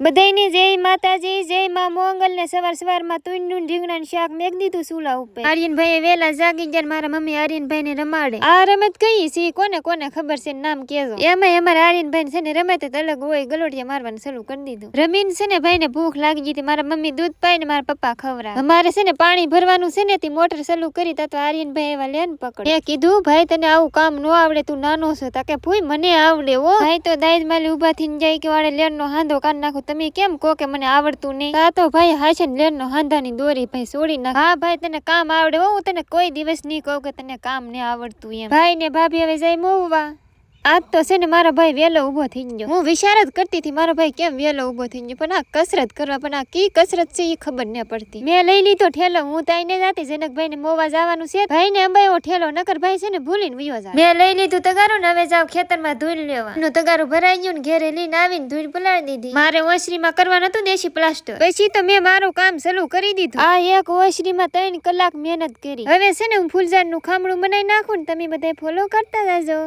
બધાયને જય માતાજી, જય માં મોંગલ ને સવારમાં તુંડું ઢીંગણા શાક મેક દીધું સુલા ઉપર. આર્યનભાઈ વેલા જાગી ગયા. મારા મમ્મી આર્યનભાઈ ને રમાડે. આ રમત કઈ છે કોને કોને ખબર છે નામ કેજો. એમાં અમારા આર્યનભાઈ છે ને રમત અલગ હોય, ગલોટિયા મારવાનું શરૂ કરી દીધું. રમીન છે ને ભાઈ ને ભૂખ લાગી ગઈ. મારા મમ્મી દૂધ પાઈ ને મારા પપ્પા ખવરા. અમારે છે ને પાણી ભરવાનું છે ને તે મોટર ચાલુ કરી તા તો આર્યનભાઈ એવા લેન પકડ. મેં કીધું ભાઈ તને આવું કામ નો આવડે, તું નાનો છો. તાકે ભૂઈ મને આવડે હો. ભાઈ તો દાઈજ માલી ઉભા થઈને જાય કે વાળે લેન નો હાંધો કાઢ નાખું. તમે કેમ કહો કે મને આવડતું નહીં? કા તો ભાઈ હાશે ને લેન નો હાંધાની દોરી ભાઈ છોડી નાખ. હા ભાઈ તને કામ આવડે હો, હું તને કોઈ દિવસ નહીં કહું કે તને કામ નહીં આવડતું એમ. ભાઈ ને ભાભી હવે જાય મોવા. આજ તો છે ને મારો ભાઈ વેલો ઉભો થઈ ગયો. હું વિચાર જ કરતી હતી મારો ભાઈ કેમ વેલો ઉભો થઈ ગયો, પણ આ કસરત કરવા, પણ આ કી કસરત છે એ ખબર ન પડતી. મેં લઈ લીધો ઠેલો. હું તાઈને જાતી જનકભાઈ ને મોવા જવાનું છે. ભાઈ ને અંબાયો ઠેલો, નકર ભાઈ છે ને ભૂલીને વયો જાય. મેં લઈ લીધું તગારું ને હવે જાવ ખેતરમાં ધૂળ લેવા. એનું તગારું ભરાઈ ગયું ને ઘેરે લઈને આવીને ધૂળ પલાળી દીધી. મારે ઓસરીમાં કરવા નતું દેશી પ્લાસ્ટર. પછી તો મેં મારું કામ ચાલુ કરી દીધું. આ એક ઓસરીમાં 3 કલાક મહેનત કરી. હવે છે ને હું ફૂલઝાડ નું ખામણું બનાવી નાખું ને તમે બધા ફોલો કરતા જાજો.